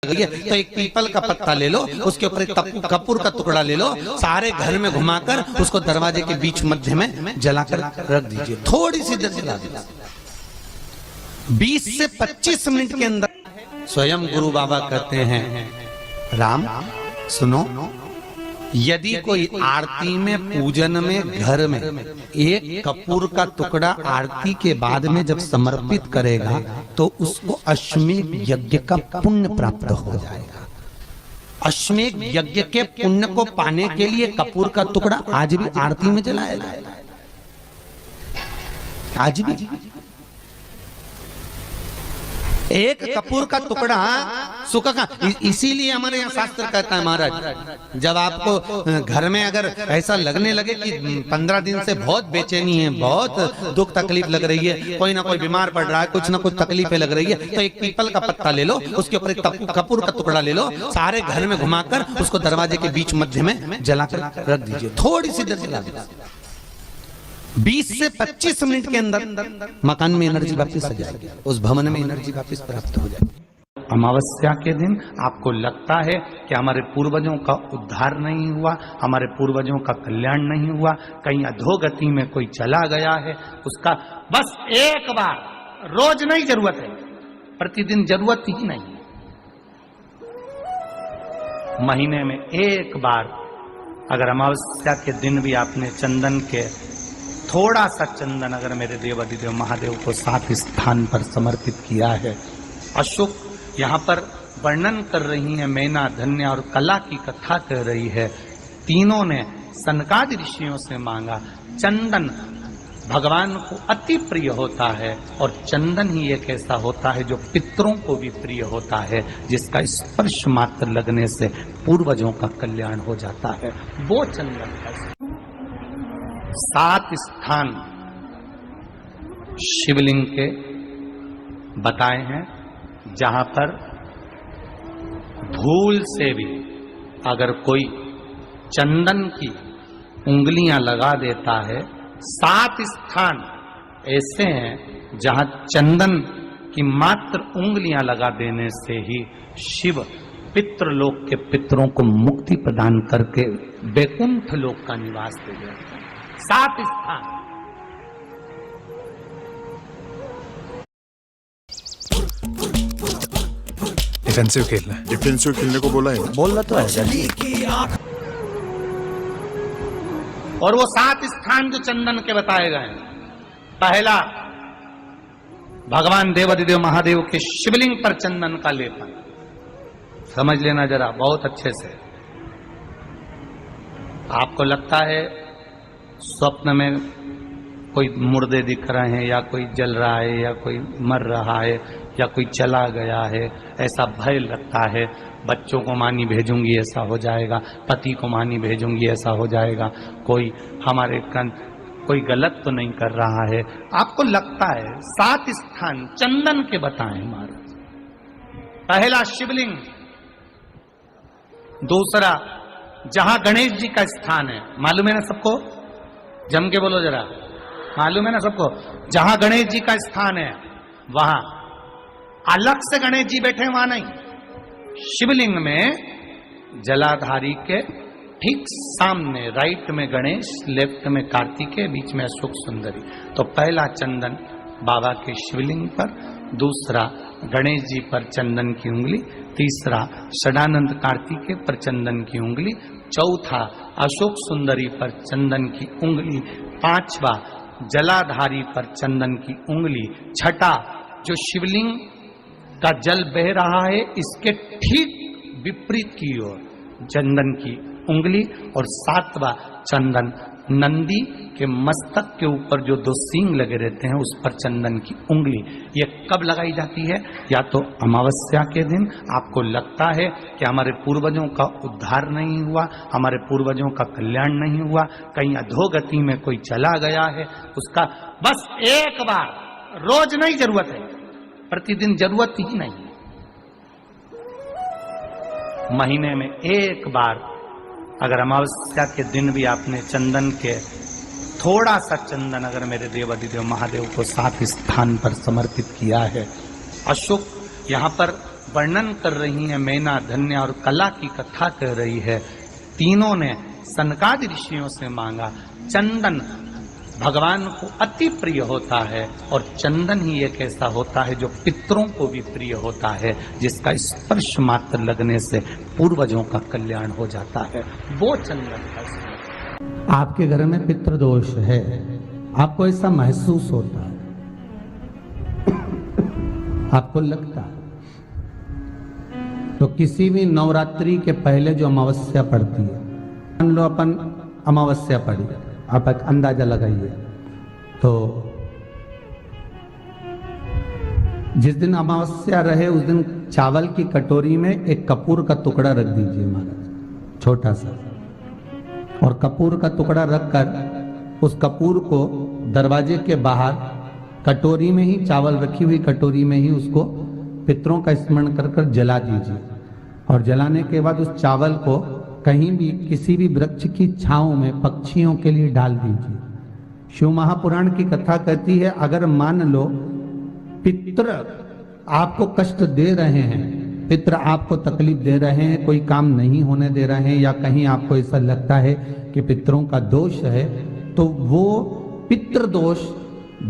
गई है तो एक पीपल का पत्ता ले लो, उसके ऊपर एक कपूर का टुकड़ा ले लो, सारे घर में घुमाकर उसको दरवाजे के बीच मध्य में जलाकर रख दीजिए, थोड़ी सी देर जला दीजिए। 20 से 25 मिनट के अंदर स्वयं गुरु बाबा कहते हैं, राम सुनो, यदि कोई आरती में पूजन में घर में एक कपूर का टुकड़ा आरती के बाद में जब समर्पित करेगा तो उसको अश्वमेध यज्ञ का पुण्य प्राप्त हो जाएगा। अश्वमेध यज्ञ के पुण्य को पाने के लिए कपूर का टुकड़ा आज भी आरती में जलाया जाएगा, आज भी। एक कपूर का टुकड़ा सुखा का, इसीलिए हमारे यहाँ शास्त्र कहता है महाराज, जब आपको घर में अगर ऐसा लगने लगे कि 15 दिन से बहुत बेचैनी है, बहुत दुख तकलीफ लग रही है, कोई ना कोई बीमार पड़ रहा है, कुछ ना कुछ तकलीफें लग रही है, तो एक पीपल का पत्ता ले लो, उसके ऊपर एक कपूर का टुकड़ा ले लो, सारे घर में घुमाकर उसको दरवाजे के बीच मध्य में जलाकर रख दीजिए, थोड़ी सी देर जला दीजिए। 20 से 25 मिनट के अंदर मकान में एनर्जी वापस आ जाएगी, उस भवन में एनर्जी वापस प्राप्त हो जाएगी। अमावस्या के दिन आपको लगता है कि हमारे पूर्वजों का उद्धार नहीं हुआ, हमारे पूर्वजों का कल्याण नहीं हुआ, कहीं अधोगति में कोई चला गया है, उसका बस एक बार, रोज नहीं जरूरत है, प्रतिदिन जरूरत ही नहीं, महीने में एक बार अगर अमावस्या के दिन भी आपने चंदन के थोड़ा सा चंदन अगर मेरे देवाधिदेव महादेव को 7 स्थान पर समर्पित किया है। अशोक यहाँ पर वर्णन कर रही है, मैना, धन्य और कला की कथा कर रही है। तीनों ने सनकादि ऋषियों से मांगा। चंदन भगवान को अति प्रिय होता है और चंदन ही एक ऐसा होता है जो पितरों को भी प्रिय होता है, जिसका स्पर्श मात्र लगने से पूर्वजों का कल्याण हो जाता है, वो चंदन है। 7 स्थान शिवलिंग के बताए हैं, जहां पर भूल से भी अगर कोई चंदन की उंगलियां लगा देता है, 7 स्थान ऐसे हैं जहां चंदन की मात्र उंगलियां लगा देने से ही शिव पितृलोक के पितरों को मुक्ति प्रदान करके वैकुंठ लोक का निवास दे देते हैं। 7 स्थान। डिफेंसिव खेलना है, डिफेंसिव खेलने को बोला है, बोलना तो है। और वो 7 स्थान जो चंदन के बताए गए, पहला भगवान देवाधिदेव महादेव के शिवलिंग पर चंदन का लेपन, समझ लेना जरा बहुत अच्छे से। आपको लगता है स्वप्न में कोई मुर्दे दिख रहे हैं, या कोई जल रहा है, या कोई मर रहा है, या कोई चला गया है, ऐसा भय लगता है। बच्चों को मानी भेजूंगी ऐसा हो जाएगा, पति को मानी भेजूंगी ऐसा हो जाएगा, कोई हमारे कोई गलत तो नहीं कर रहा है, आपको लगता है। 7 स्थान चंदन के बताएं महाराज। पहला शिवलिंग, दूसरा जहां गणेश जी का स्थान है, मालूम है ना सबको, जम के बोलो जरा, मालूम है ना सबको, जहां गणेश जी का स्थान है वहां अलग से गणेश जी बैठे, वहां नहीं। शिवलिंग में जलाधारी के ठीक सामने राइट में गणेश, लेफ्ट में कार्तिकेय, बीच में अशोक सुंदरी। तो पहला चंदन बाबा के शिवलिंग पर, दूसरा गणेश जी पर चंदन की उंगली, तीसरा षडानंद कार्तिकेय पर चंदन की उंगली, चौथा अशोक सुंदरी पर चंदन की उंगली, पांचवा जलाधारी पर चंदन की उंगली, छठा जो शिवलिंग का जल बह रहा है इसके ठीक विपरीत की ओर चंदन की उंगली, और 7वां चंदन नंदी के मस्तक के ऊपर जो 2 सींग लगे रहते हैं उस पर चंदन की उंगली। ये कब लगाई जाती है? या तो अमावस्या के दिन आपको लगता है कि हमारे पूर्वजों का उद्धार नहीं हुआ, हमारे पूर्वजों का कल्याण नहीं हुआ, कहीं अधोगति में कोई चला गया है, उसका बस एक बार, रोज नहीं जरूरत है, प्रतिदिन जरूरत ही नहीं, महीने में एक बार अगर अमावस्या के दिन भी आपने चंदन के थोड़ा सा चंदन अगर मेरे देवाधिदेव महादेव को 7 स्थान पर समर्पित किया है। अशोक यहाँ पर वर्णन कर रही हैं मैना, धन्य और कला की कथा कह रही है। तीनों ने सनकादि ऋषियों से मांगा। चंदन भगवान को अति प्रिय होता है और चंदन ही एक ऐसा होता है जो पितरों को भी प्रिय होता है, जिसका स्पर्श मात्र लगने से पूर्वजों का कल्याण हो जाता है। वो चंदन का आपके घर में पितृदोष है, आपको ऐसा महसूस होता है, आपको लगता है, तो किसी भी नवरात्रि के पहले जो अमावस्या पड़ती है, मान लो अपन अमावस्या पड़ी, आप एक अंदाजा लगाइए, तो जिस दिन अमावस्या रहे उस दिन चावल की कटोरी में एक कपूर का टुकड़ा रख दीजिए महाराज, छोटा सा, और कपूर का टुकड़ा रखकर उस कपूर को दरवाजे के बाहर कटोरी में ही, चावल रखी हुई कटोरी में ही उसको पितरों का स्मरण कर कर जला दीजिए। और जलाने के बाद उस चावल को कहीं भी किसी भी वृक्ष की छांव में पक्षियों के लिए डाल दीजिए। शिव महापुराण की कथा कहती है, अगर मान लो पितृ आपको कष्ट दे रहे हैं, पितृ आपको तकलीफ दे रहे हैं, कोई काम नहीं होने दे रहे हैं, या कहीं आपको ऐसा लगता है कि पितरों का दोष है, तो वो पितृ दोष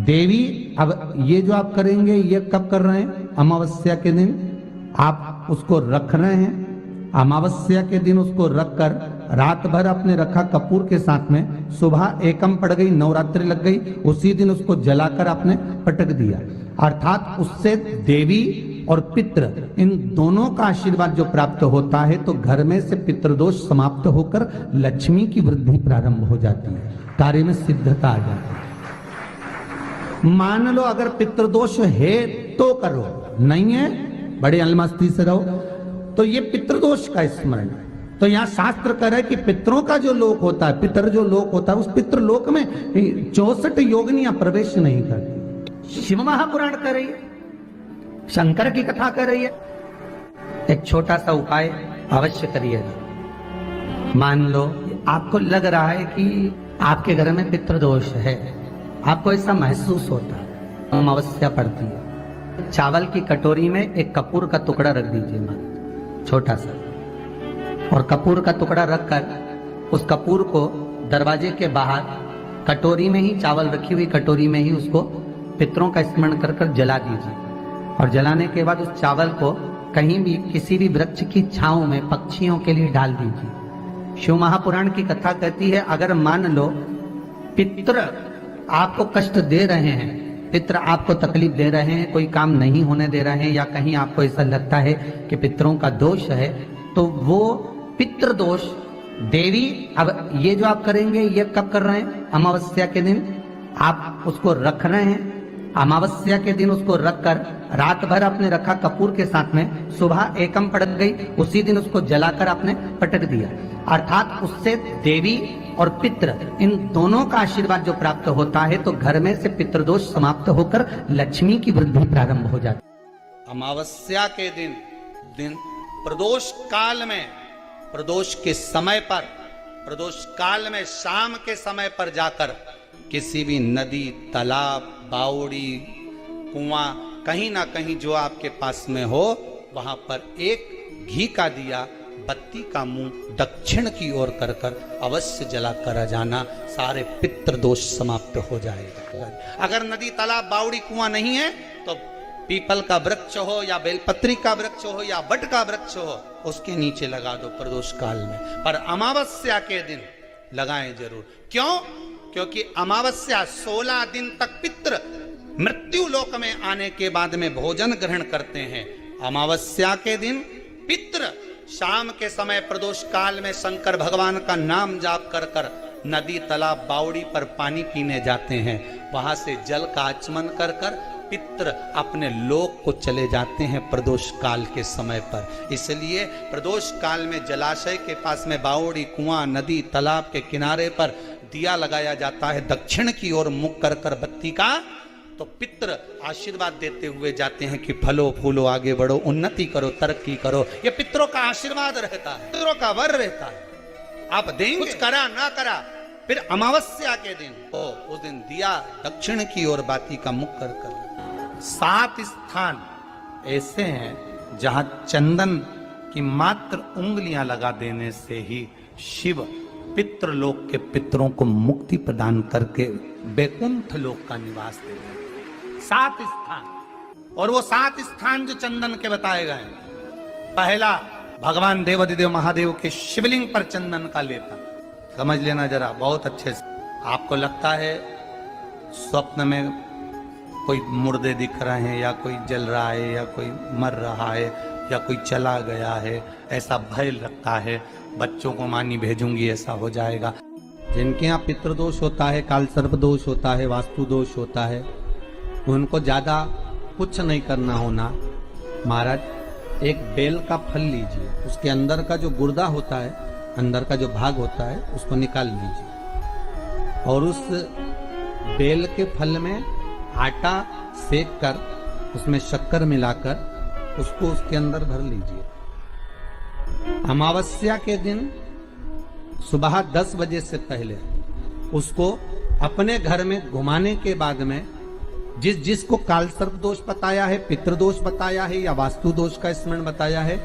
देवी, अब ये जो आप करेंगे ये कब कर रहे हैं? अमावस्या के दिन आप उसको रख रहे हैं। अमावस्या के दिन उसको रखकर रात भर आपने रखा कपूर के साथ में, सुबह एकम पड़ गई, नवरात्रि लग गई, उसी दिन उसको जलाकर आपने पटक दिया। अर्थात उससे देवी और पितृ इन दोनों का आशीर्वाद जो प्राप्त होता है, तो घर में से पितृदोष समाप्त होकर लक्ष्मी की वृद्धि प्रारंभ हो जाती है, कार्य में सिद्धता आ जाती है। मान लो अगर पितृदोष है तो करो, नहीं है बड़े अलमस्ती से रहो, तो ये पितृदोष का स्मरण। तो यहाँ शास्त्र कह रहा है कि पितरों का जो लोक होता है, पितर जो लोक होता है, उस पितृलोक में 64 योगिनियां प्रवेश नहीं करती। शिव महापुराण कर रही है, शंकर की कथा कर रही है। एक छोटा सा उपाय अवश्य करिएगा। मान लो आपको लग रहा है कि आपके घर में पितृदोष है, आपको ऐसा महसूस होता है, अमावस्या पड़ती है, चावल की कटोरी में एक कपूर का टुकड़ा रख दीजिए महाराज, छोटा सा, और कपूर का टुकड़ा रखकर उस कपूर को दरवाजे के बाहर कटोरी में ही, चावल रखी हुई कटोरी में ही उसको पितरों का स्मरण कर कर जला दीजिए। और जलाने के बाद उस चावल को कहीं भी किसी भी वृक्ष की छांव में पक्षियों के लिए डाल दीजिए। शिव महापुराण की कथा कहती है, अगर मान लो पितृ आपको कष्ट दे रहे हैं, पितृ आपको तकलीफ दे रहे हैं, कोई काम नहीं होने दे रहे हैं, या कहीं आपको ऐसा लगता है कि पितरों का दोष है, तो वो पितृ दोष देवी, अब ये जो आप करेंगे ये कब कर रहे हैं? अमावस्या के दिन आप उसको रख रहे हैं। अमावस्या के दिन उसको रखकर रात भर आपने रखा कपूर के साथ में, सुबह एकम पड़ गई, उसी दिन उसको जलाकर आपने पटक दिया। अर्थात उससे देवी और पितृ इन दोनों का आशीर्वाद जो प्राप्त होता है, तो घर में से पितृदोष समाप्त होकर लक्ष्मी की वृद्धि प्रारंभ हो जाती है। अमावस्या के दिन प्रदोष काल में, प्रदोष के समय पर, प्रदोष काल में शाम के समय पर जाकर किसी भी नदी, तालाब, बावड़ी, कुआं, कहीं ना कहीं जो आपके पास में हो, वहां पर एक घी का दिया, बत्ती का मुंह दक्षिण की ओर कर कर अवश्य जला कर जाना, सारे पितृ दोष समाप्त हो जाएगा। अगर नदी, तालाब, बावड़ी, कुआं नहीं है तो पीपल का वृक्ष हो या बेलपत्री का वृक्ष हो या बट का वृक्ष हो, उसके नीचे लगा दो प्रदोष काल में। पर अमावस्या के दिन लगाएं जरूर। क्यों? क्योंकि अमावस्या 16 दिन तक पितृ मृत्यु लोक में आने के बाद में भोजन ग्रहण करते हैं। अमावस्या के दिन पितृ शाम के समय प्रदोष काल में शंकर भगवान का नाम जाप कर कर नदी, तालाब, बावड़ी पर पानी पीने जाते हैं। वहां से जल का आचमन कर कर पितृ अपने लोक को चले जाते हैं प्रदोष काल के समय पर। इसलिए प्रदोष काल में जलाशय के पास में बावड़ी, कुआं, नदी, तालाब के किनारे पर दिया लगाया जाता है, दक्षिण की ओर मुख कर कर बत्ती का, तो पितृ आशीर्वाद देते हुए जाते हैं कि फलो फूलो, आगे बढ़ो, उन्नति करो, तरक्की करो। ये पितरों का आशीर्वाद रहता है, पितरों का वर रहता है। आप देंगे, कुछ करा ना करा, फिर अमावस्या के दिन उस दिन दिया दक्षिण की ओर बाती का मुख कर कर। 7 स्थान ऐसे हैं जहां चंदन की मात्र उंगलियां लगा देने से ही शिव पितृलोक के पितरों को मुक्ति प्रदान करके वैकुंठ लोक का निवास दे रहे हैं। 7 स्थान, और वो 7 स्थान जो चंदन के बताए गए हैं। पहला, भगवान देवाधिदेव महादेव के शिवलिंग पर चंदन का लेपन। समझ लेना जरा बहुत अच्छे से। आपको लगता है स्वप्न में कोई मुर्दे दिख रहे हैं, या कोई जल रहा है, या कोई मर रहा है, या कोई चला गया है, ऐसा भय लगता है। बच्चों को मानी भेजूंगी, ऐसा हो जाएगा। जिनके यहाँ पितृदोष होता है, काल सर्प दोष होता है, वास्तु दोष होता है, उनको ज्यादा कुछ नहीं करना होना। महाराज एक बेल का फल लीजिए, उसके अंदर का जो गुर्दा होता है, अंदर का जो भाग होता है, उसको निकाल लीजिए और उस बेल के फल में आटा सेक कर उसमें शक्कर मिलाकर उसको उसके अंदर भर लीजिए। अमावस्या के दिन सुबह 10 बजे से पहले उसको अपने घर में घुमाने के बाद में जिसको काल सर्प दोष बताया है, पितृदोष बताया है या वास्तु दोष का स्मरण बताया है,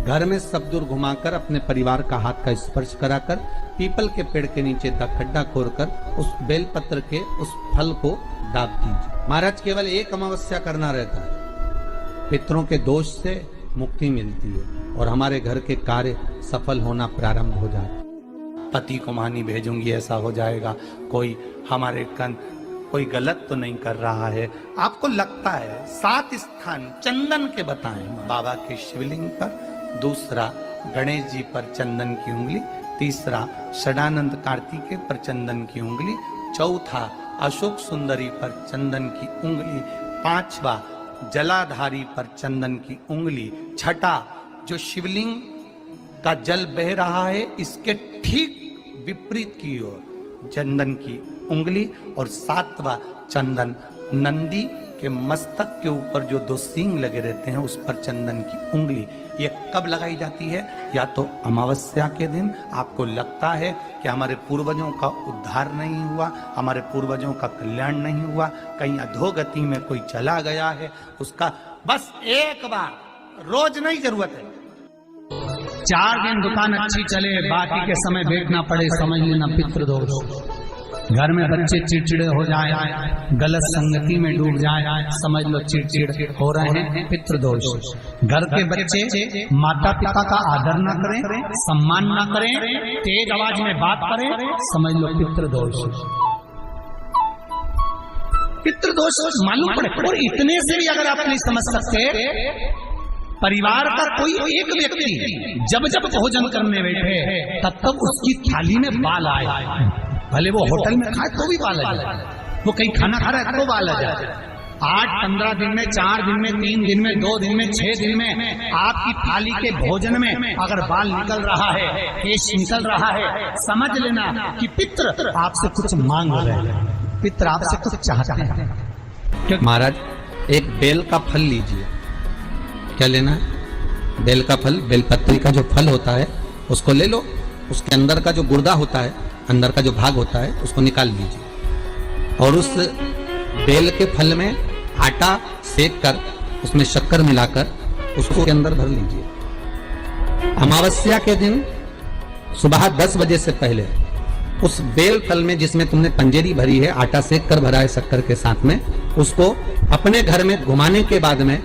घर में सब दूर घुमाकर अपने परिवार का हाथ का स्पर्श कराकर पीपल के पेड़ के नीचे खड्डा खोदकर उस बेलपत्र के उस फल को दाब दीजिए। महाराज केवल एक अमावस्या करना रहता है, पितरों के दोष से मुक्ति मिलती है और हमारे घर के कार्य सफल होना प्रारंभ हो जाता है। पति को मानी भेजूंगी, ऐसा हो जाएगा। कोई हमारे कोई गलत तो नहीं कर रहा है। आपको लगता है 7 स्थान चंदन के बताएं, बाबा के शिवलिंग पर, दूसरा गणेश जी पर चंदन की उंगली, तीसरा षडानंद कार्तिकेय पर चंदन की उंगली, चौथा अशोक सुंदरी पर चंदन की उंगली, पांचवा जलाधारी पर चंदन की उंगली, छठा जो शिवलिंग का जल बह रहा है इसके ठीक विपरीत की ओर चंदन की उंगली, और 7वां चंदन नंदी के मस्तक के ऊपर जो 2 सींग लगे रहते हैं उस पर चंदन की उंगली। ये कब लगाई जाती है? या तो अमावस्या के दिन। आपको लगता है कि हमारे पूर्वजों का उद्धार नहीं हुआ, हमारे पूर्वजों का कल्याण नहीं हुआ, कहीं अधोगति में कोई चला गया है, उसका बस एक बार, रोज नहीं जरूरत है, 4 दिन दुकान अच्छी चले, बाकी के समय बैठना पड़े, समझ लेना पितृदोष। घर में बच्चे चिड़चिड़े हो जाए, गलत संगति में डूब जाए, समझ लो चिड़चिड़ हो रहे हैं, पितृदोष। घर के बच्चे माता पिता का आदर न करें, सम्मान न करें, तेज आवाज में बात करें, समझ लो पितृदोष। पितृदोष मालूम पड़े। और इतने से भी अगर आप नहीं समझ सकते, परिवार का कोई एक व्यक्ति जब जब भोजन करने बैठे तब तक उसकी थाली में बाल आए, भले वो होटल में खाए तो भी बाल आ जाए, वो कहीं खाना खा रहा है तो बाल आ जाए। 8-15 दिन में, 4 दिन में, 3 दिन में, 2 दिन में, 6 दिन में आपकी थाली के भोजन में अगर बाल निकल रहा है, केश निकल रहा है, समझ लेना कि पितृ आपसे कुछ मांग रहे हैं, पितृ आपसे कुछ चाहते हैं। महाराज एक बेल का फल लीजिए। क्या लेना है? बेल का फल, बेलपत्री का जो फल होता है उसको ले लो, उसके अंदर का जो गुर्दा होता है, अंदर का जो भाग होता है, उसको निकाल लीजिए और उस बेल के फल में आटा सेक कर उसमें शक्कर मिलाकर उसको के अंदर भर लीजिए। अमावस्या के दिन सुबह 10 बजे से पहले उस बेल फल में जिसमें तुमने पंजेरी भरी है, आटा सेक कर भरा है शक्कर के साथ में, उसको अपने घर में घुमाने के बाद में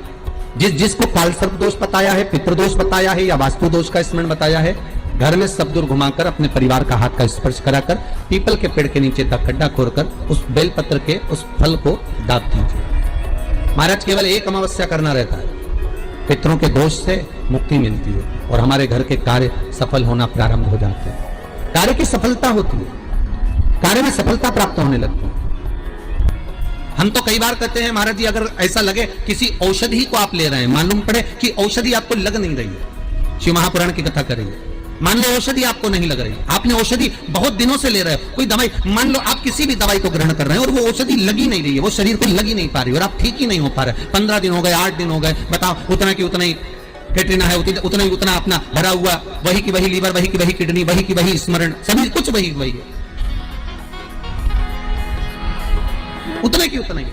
जिसको काल सर्प दोष बताया है, पितृदोष बताया है या वास्तु दोष का स्मरण बताया है, घर में सब दूर घुमाकर अपने परिवार का हाथ का स्पर्श कराकर पीपल के पेड़ के नीचे खड्डा खोदकर उस बेलपत्र के उस फल को दाब दीजिए। महाराज केवल एक अमावस्या करना रहता है, पितरों के दोष से मुक्ति मिलती है और हमारे घर के कार्य सफल होना प्रारंभ हो जाते हैं। कार्य की सफलता होती है, कार्य में सफलता प्राप्त होने लगती है। हम तो कई बार कहते हैं महाराज जी, अगर ऐसा लगे किसी औषधि को आप ले रहे हैं, मालूम पड़े कि औषधि आपको लग नहीं रही है, शिव महापुराण की कथा करेंगे, मान लो औषधि आपको नहीं लग रही, आपने औषधि बहुत दिनों से ले रहे हो, कोई दवाई, मान लो आप किसी भी दवाई को ग्रहण कर रहे हैं और वो औषधि लगी नहीं रही है, वो शरीर को लगी नहीं पा रही और आप ठीक ही नहीं हो पा रहे, 15 दिन हो गए, 8 दिन हो गए, बताओ उतना की उतना ही कैटरीना है, उतना ही उतना अपना भरा हुआ, वही की वही लीवर, वही की वही किडनी, वही की वही स्मरण, सभी कुछ वही वही है, उतने की उतना ही,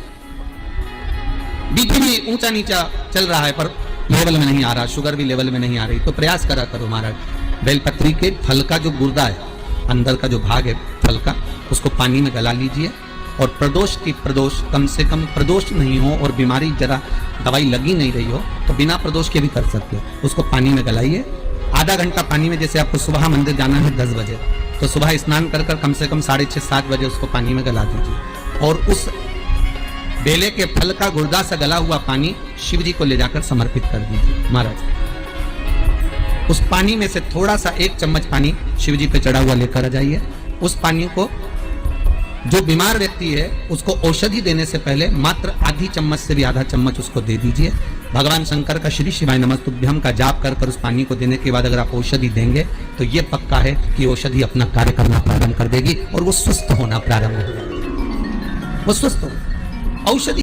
बीपी भी ऊंचा नीचा चल रहा है, पर लेवल में नहीं आ रहा, शुगर भी लेवल में नहीं आ रही, तो प्रयास करा करो महाराज। बेलपत्री के फल का जो गुर्दा है, अंदर का जो भाग है फल का, उसको पानी में गला लीजिए और प्रदोष कम से कम प्रदोष नहीं हो और बीमारी जरा दवाई लगी नहीं रही हो तो बिना प्रदोष के भी कर सकते हो। उसको पानी में गलाइए आधा घंटा पानी में। जैसे आपको सुबह मंदिर जाना है 10 बजे, तो सुबह स्नान कर कर कम से कम 6:30-7 बजे उसको पानी में गला दीजिए और उस बेले के फल का गुर्दा से गला हुआ पानी शिव जी को ले जाकर समर्पित कर दीजिए महाराज। उस पानी में से थोड़ा सा 1 चम्मच पानी शिव जी पे चढ़ा हुआ लेकर आ जाइए। उस पानी को जो बीमार व्यक्ति है उसको औषधि देने से पहले मात्र आधी चम्मच से भी आधा चम्मच उसको दे दीजिए। भगवान शंकर का श्री शिवाय नमस्तुभ्यम का जाप कर कर उस पानी को देने के बाद अगर आप औषधि देंगे तो ये पक्का है कि औषधि अपना कार्य करना प्रारंभ कर देगी और वो स्वस्थ होना प्रारंभ हो जाएगी। वो स्वस्थ हो औषधि